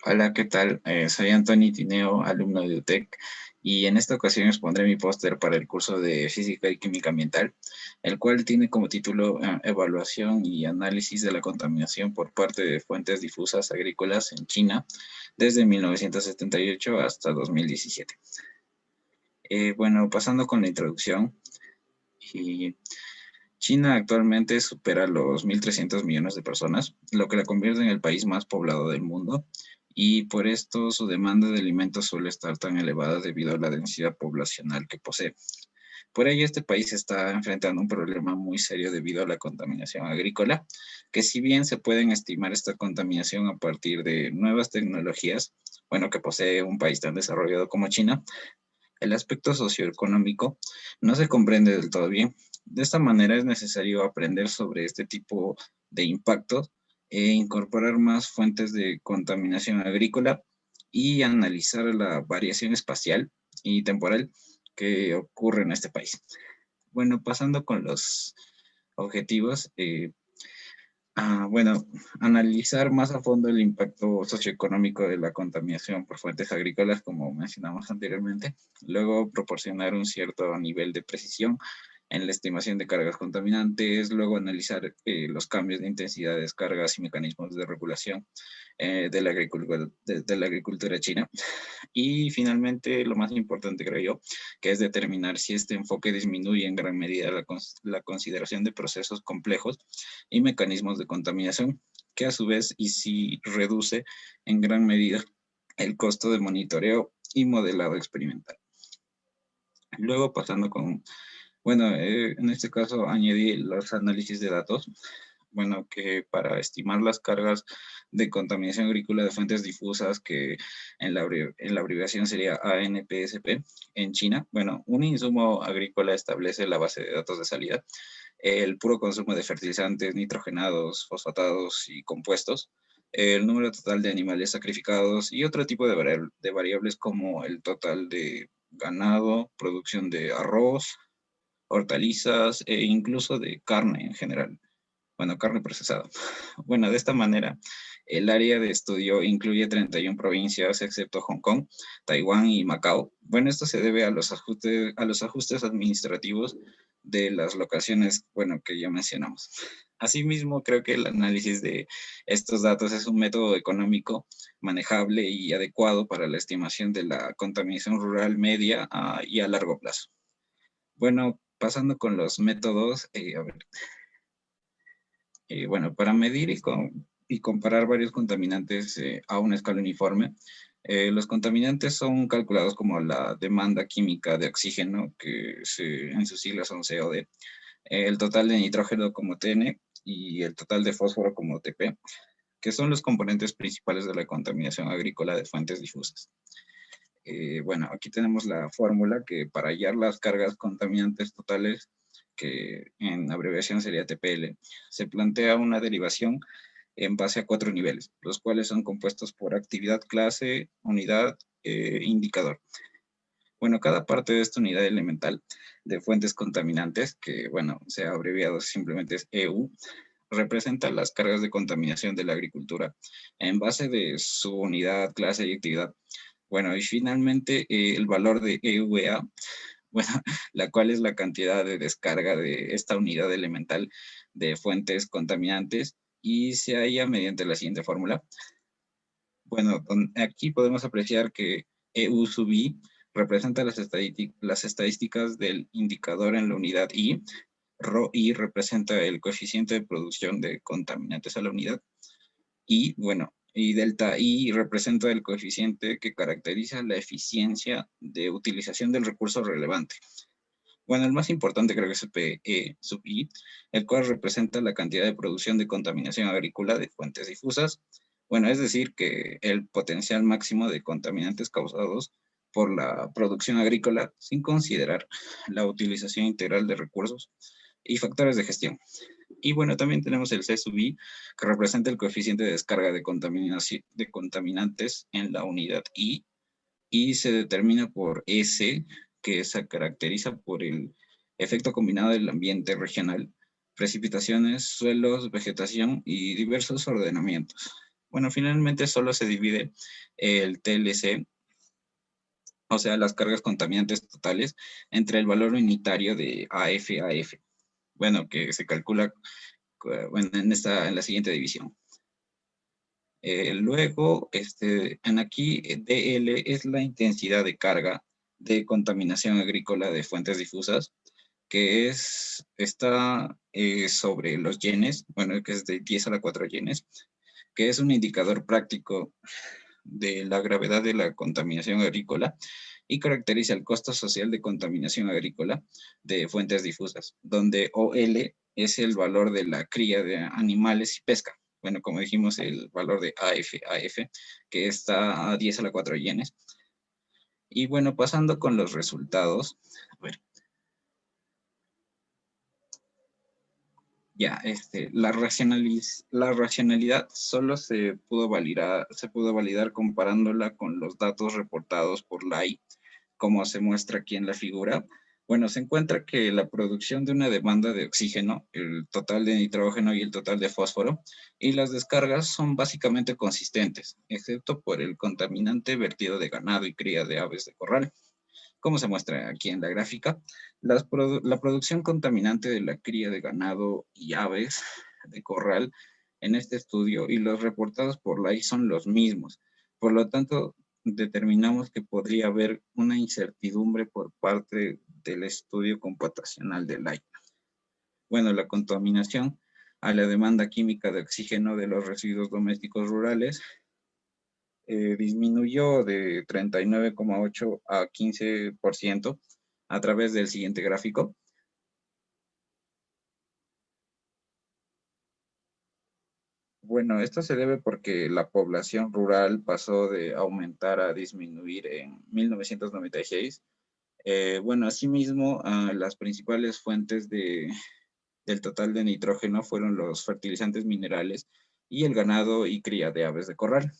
Hola, ¿qué tal? Soy Anthony Tineo, alumno de UTEC, y en esta ocasión expondré mi póster para el curso de Física y Química Ambiental, el cual tiene como título Evaluación y análisis de la contaminación por parte de fuentes difusas agrícolas en China desde 1978 hasta 2017. Bueno, pasando con la introducción, y China actualmente supera los 1.300 millones de personas, lo que la convierte en el país más poblado del mundo, y por esto su demanda de alimentos suele estar tan elevada debido a la densidad poblacional que posee. Por ello, este país está enfrentando un problema muy serio debido a la contaminación agrícola, que si bien se pueden estimar esta contaminación a partir de nuevas tecnologías, bueno, que posee un país tan desarrollado como China, el aspecto socioeconómico no se comprende del todo bien. De esta manera es necesario aprender sobre este tipo de impactos e incorporar más fuentes de contaminación agrícola y analizar la variación espacial y temporal que ocurre en este país. Bueno, pasando con los objetivos, bueno, analizar más a fondo el impacto socioeconómico de la contaminación por fuentes agrícolas, como mencionamos anteriormente. Luego, proporcionar un cierto nivel de precisión en la estimación de cargas contaminantes. Luego, analizar los cambios de intensidad de descargas y mecanismos de regulación de la agricultura china. Y finalmente, lo más importante, creo yo, que es determinar si este enfoque disminuye en gran medida la consideración de procesos complejos y mecanismos de contaminación, que a su vez y si reduce en gran medida el costo de monitoreo y modelado experimental. Luego pasando con, bueno, en este caso añadí los análisis de datos, bueno, que para estimar las cargas de contaminación agrícola de fuentes difusas, que en la abreviación sería ANPSP, en China, bueno, un insumo agrícola establece la base de datos de salida, el puro consumo de fertilizantes, nitrogenados, fosfatados y compuestos, el número total de animales sacrificados y otro tipo de variables como el total de ganado, producción de arroz, hortalizas e incluso de carne en general. Bueno, carne procesada. Bueno, de esta manera, el área de estudio incluye 31 provincias, excepto Hong Kong, Taiwán y Macao. Bueno, esto se debe a los ajustes administrativos de las locaciones, bueno, que ya mencionamos. Asimismo, creo que el análisis de estos datos es un método económico manejable y adecuado para la estimación de la contaminación rural media y a largo plazo. Bueno, pasando con los métodos, a ver, bueno, para medir y comparar varios contaminantes a una escala uniforme, los contaminantes son calculados como la demanda química de oxígeno, en sus siglas son COD, el total de nitrógeno como TN y el total de fósforo como TP, que son los componentes principales de la contaminación agrícola de fuentes difusas. Bueno, aquí tenemos la fórmula que para hallar las cargas contaminantes totales, que en abreviación sería TPL, se plantea una derivación en base a 4 niveles, los cuales son compuestos por actividad, clase, unidad, indicador. Bueno, cada parte de esta unidad elemental de fuentes contaminantes, que bueno, se ha abreviado simplemente es EU, representa las cargas de contaminación de la agricultura en base de su unidad, clase y actividad. Bueno, y finalmente el valor de EUA, bueno, la cual es la cantidad de descarga de esta unidad elemental de fuentes contaminantes y se halla mediante la siguiente fórmula. Bueno, aquí podemos apreciar que EU sub I representa las estadísticas del indicador en la unidad I, Rho I representa el coeficiente de producción de contaminantes a la unidad y bueno, y delta I representa el coeficiente que caracteriza la eficiencia de utilización del recurso relevante. Bueno, el más importante creo que es PE sub I, el cual representa la cantidad de producción de contaminación agrícola de fuentes difusas. Bueno, es decir, que el potencial máximo de contaminantes causados por la producción agrícola sin considerar la utilización integral de recursos y factores de gestión. Y bueno, también tenemos el C sub I, que representa el coeficiente de descarga de contaminantes en la unidad I, y se determina por S, que se caracteriza por el efecto combinado del ambiente regional, precipitaciones, suelos, vegetación y diversos ordenamientos. Bueno, finalmente solo se divide el TLC, o sea, las cargas contaminantes totales, entre el valor unitario de AF. Bueno, que se calcula bueno, en la siguiente división. Luego, en aquí, DL es la intensidad de carga de contaminación agrícola de fuentes difusas, que está sobre los yenes, bueno, que es de 10 a la 4 yenes, que es un indicador práctico de la gravedad de la contaminación agrícola y caracteriza el costo social de contaminación agrícola de fuentes difusas, donde OL es el valor de la cría de animales y pesca. Bueno, como dijimos, el valor de AF, que está a 10 a la 4 yenes. Y bueno, pasando con los resultados, a ver, ya, la racionalidad solo se pudo validar comparándola con los datos reportados por la I, como se muestra aquí en la figura. Bueno, se encuentra que la producción de una demanda de oxígeno, el total de nitrógeno y el total de fósforo, y las descargas son básicamente consistentes, excepto por el contaminante vertido de ganado y cría de aves de corral. Como se muestra aquí en la gráfica, la producción contaminante de la cría de ganado y aves de corral en este estudio y los reportados por la I son los mismos. Por lo tanto, determinamos que podría haber una incertidumbre por parte del estudio computacional de la I. Bueno, la contaminación a la demanda química de oxígeno de los residuos domésticos rurales disminuyó de 39,8 a 15% a través del siguiente gráfico. Bueno, esto se debe porque la población rural pasó de aumentar a disminuir en 1996. Bueno, asimismo, las principales fuentes del total de nitrógeno fueron los fertilizantes minerales y el ganado y cría de aves de corral.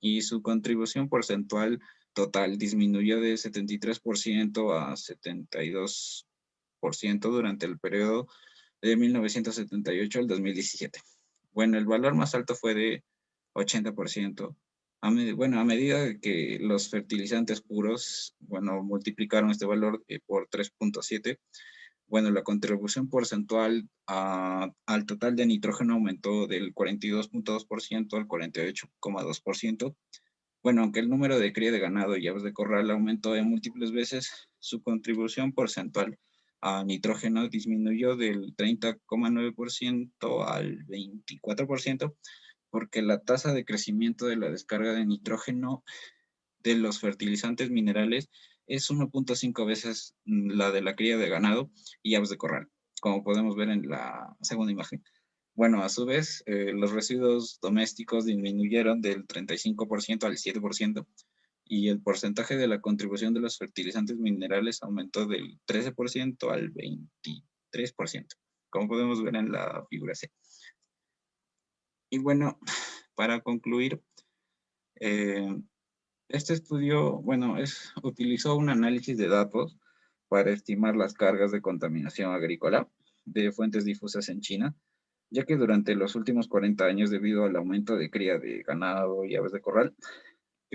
Y su contribución porcentual total disminuyó de 73% a 72% durante el periodo de 1978 al 2017. Bueno, el valor más alto fue de 80%. Bueno, a medida que los fertilizantes puros, bueno, multiplicaron este valor por 3,7, bueno, la contribución porcentual al total de nitrógeno aumentó del 42,2% al 48,2%. Bueno, aunque el número de cría de ganado y aves de corral aumentó en múltiples veces, su contribución porcentual a nitrógeno disminuyó del 30,9% al 24%, porque la tasa de crecimiento de la descarga de nitrógeno de los fertilizantes minerales es 1,5 veces la de la cría de ganado y aves de corral, como podemos ver en la segunda imagen. Bueno, a su vez, los residuos domésticos disminuyeron del 35% al 7% y el porcentaje de la contribución de los fertilizantes minerales aumentó del 13% al 23%, como podemos ver en la figura C. Y bueno, para concluir, eh, este estudio, bueno, utilizó un análisis de datos para estimar las cargas de contaminación agrícola de fuentes difusas en China, ya que durante los últimos 40 años, debido al aumento de cría de ganado y aves de corral,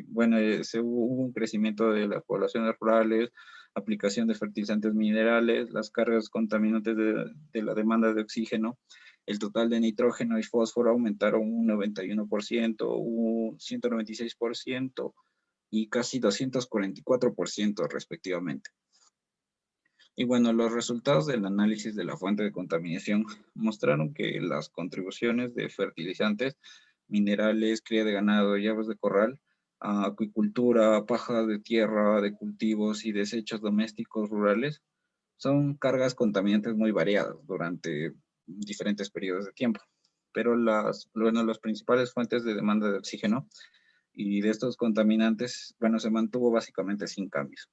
bueno, hubo un crecimiento de las poblaciones rurales, aplicación de fertilizantes minerales, las cargas contaminantes de la demanda de oxígeno, el total de nitrógeno y fósforo aumentaron un 91%, un 196% y casi 244% respectivamente. Y bueno, los resultados del análisis de la fuente de contaminación mostraron que las contribuciones de fertilizantes, minerales, cría de ganado y aves de corral, acuicultura, paja de tierra, de cultivos y desechos domésticos rurales son cargas contaminantes muy variadas durante diferentes periodos de tiempo. Pero las principales fuentes de demanda de oxígeno y de estos contaminantes, bueno, se mantuvo básicamente sin cambios.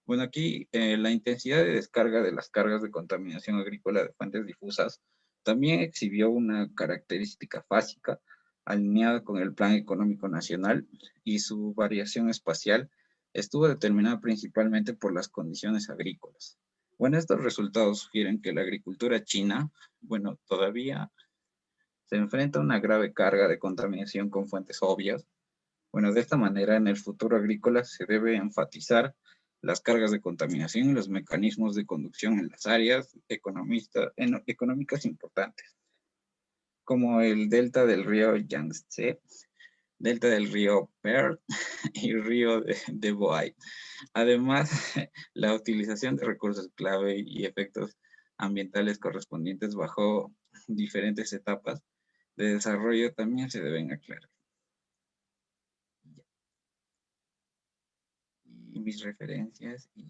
Bueno, aquí la intensidad de descarga de las cargas de contaminación agrícola de fuentes difusas también exhibió una característica básica alineada con el Plan Económico Nacional y su variación espacial estuvo determinada principalmente por las condiciones agrícolas. Bueno, estos resultados sugieren que la agricultura china, bueno, todavía se enfrenta a una grave carga de contaminación con fuentes obvias. Bueno, de esta manera, en el futuro agrícola se debe enfatizar las cargas de contaminación y los mecanismos de conducción en las áreas económicas importantes, como el delta del río Yangtze, delta del río Pearl y río de Boai. Además, la utilización de recursos clave y efectos ambientales correspondientes bajo diferentes etapas de desarrollo también se deben aclarar. Y mis referencias y